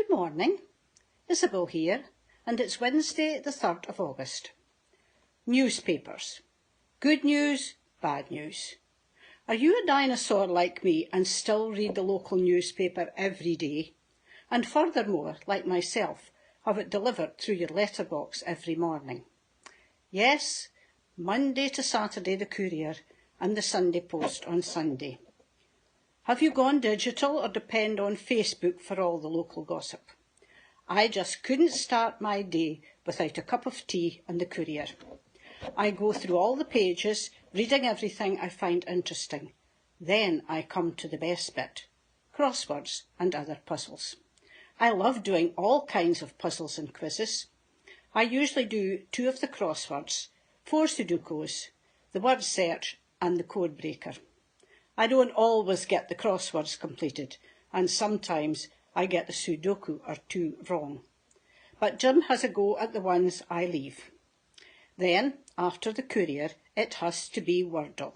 Good morning, Isabel here, and it's Wednesday the 3rd of August. Newspapers. Good news, bad news. Are you a dinosaur like me and still read the local newspaper every day? And furthermore, like myself, have it delivered through your letterbox every morning? Yes, Monday to Saturday the Courier and the Sunday Post on Sunday. Have you gone digital or depend on Facebook for all the local gossip? I just couldn't start my day without a cup of tea and the Courier. I go through all the pages, reading everything I find interesting. Then I come to the best bit, crosswords and other puzzles. I love doing all kinds of puzzles and quizzes. I usually do 2 of the crosswords, 4 Sudokus, the word search and the code breaker. I don't always get the crosswords completed, and sometimes I get the Sudoku or 2 wrong. But Jim has a go at the ones I leave. Then, after the Courier, it has to be Wordle.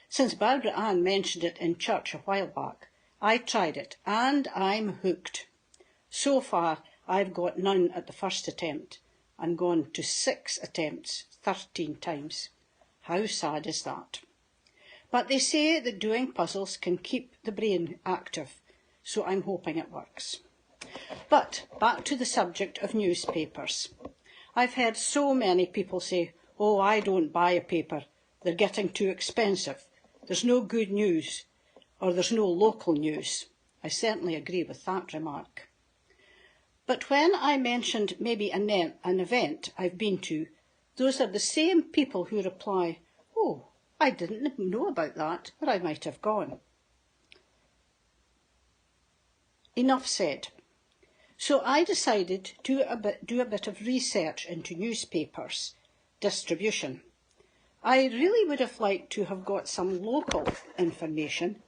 Since Barbara Ann mentioned it in church a while back, I tried it, and I'm hooked. So far, I've got none at the first attempt, and gone to 6 attempts 13 times. How sad is that? But they say that doing puzzles can keep the brain active, so I'm hoping it works. But back to the subject of newspapers. I've heard so many people say, "Oh, I don't buy a paper. They're getting too expensive. There's no good news, or there's no local news." I certainly agree with that remark. But when I mentioned maybe an event I've been to, those are the same people who reply, "Oh, I didn't know about that, but I might have gone." Enough said. So I decided to do a bit of research into newspapers distribution. I really would have liked to have got some local information,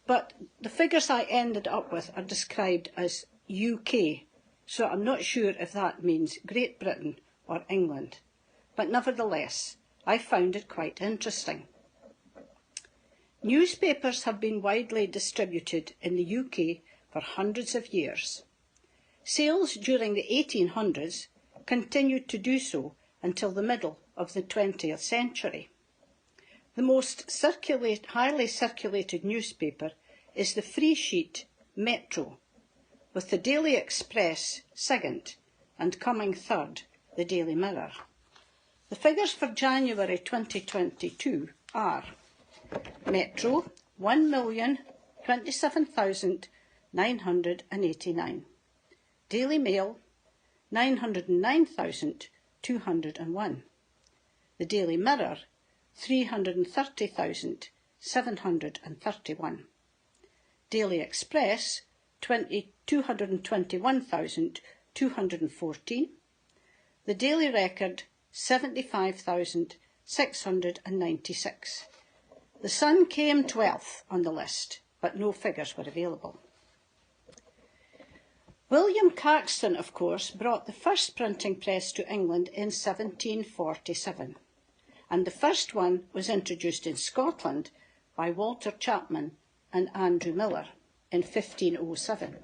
but the figures I ended up with are described as UK, so I'm not sure if that means Great Britain or England. But nevertheless, I found it quite interesting. Newspapers have been widely distributed in the UK for hundreds of years. Sales during the 1800s continued to do so until the middle of the 20th century. The most highly circulated newspaper is the free sheet Metro, with the Daily Express second and coming third, the Daily Mirror. The figures for January 2022 are Metro 1,027,989, Daily Mail 909,201, the Daily Mirror 330,731, Daily Express 221,214, the Daily Record 75,696. The Sun came 12th on the list, but no figures were available. William Caxton, of course, brought the first printing press to England in 1747, and the first one was introduced in Scotland by Walter Chapman and Andrew Miller in 1507.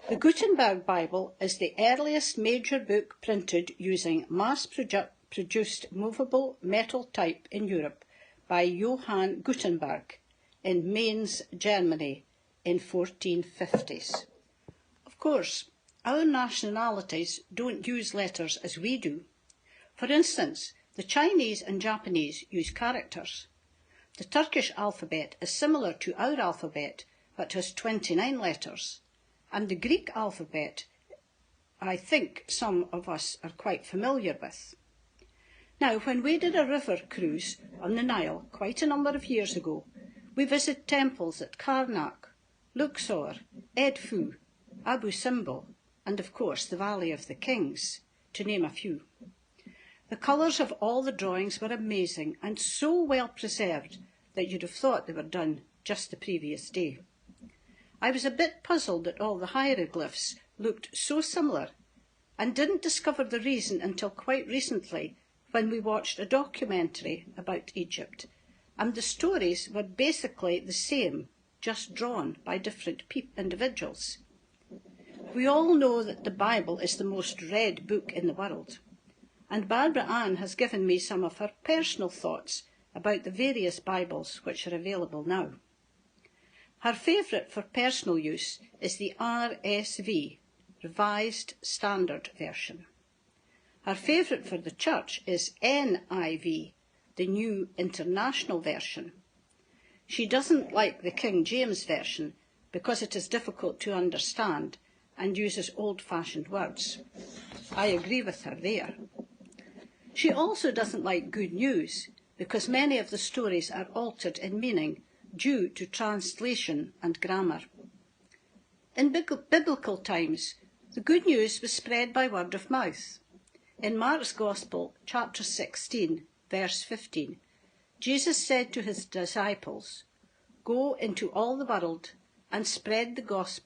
The Gutenberg Bible is the earliest major book printed using mass-produced movable metal type in Europe by Johann Gutenberg in Mainz, Germany in 1450s. Of course, our nationalities don't use letters as we do. For instance, the Chinese and Japanese use characters. The Turkish alphabet is similar to our alphabet, but has 29 letters. And the Greek alphabet, I think some of us are quite familiar with. Now, when we did a river cruise on the Nile quite a number of years ago, we visited temples at Karnak, Luxor, Edfu, Abu Simbel, and of course the Valley of the Kings, to name a few. The colours of all the drawings were amazing and so well preserved that you'd have thought they were done just the previous day. I was a bit puzzled that all the hieroglyphs looked so similar and didn't discover the reason until quite recently when we watched a documentary about Egypt, and the stories were basically the same, just drawn by different individuals. We all know that the Bible is the most read book in the world, and Barbara Ann has given me some of her personal thoughts about the various Bibles which are available now. Her favourite for personal use is the RSV, Revised Standard Version. Her favourite for the church is NIV, the New International Version. She doesn't like the King James Version because it is difficult to understand and uses old-fashioned words. I agree with her there. She also doesn't like Good News because many of the stories are altered in meaning due to translation and grammar. In biblical times, the good news was spread by word of mouth. In Mark's Gospel, chapter 16, verse 15, Jesus said to his disciples, "Go into all the world and spread the gospel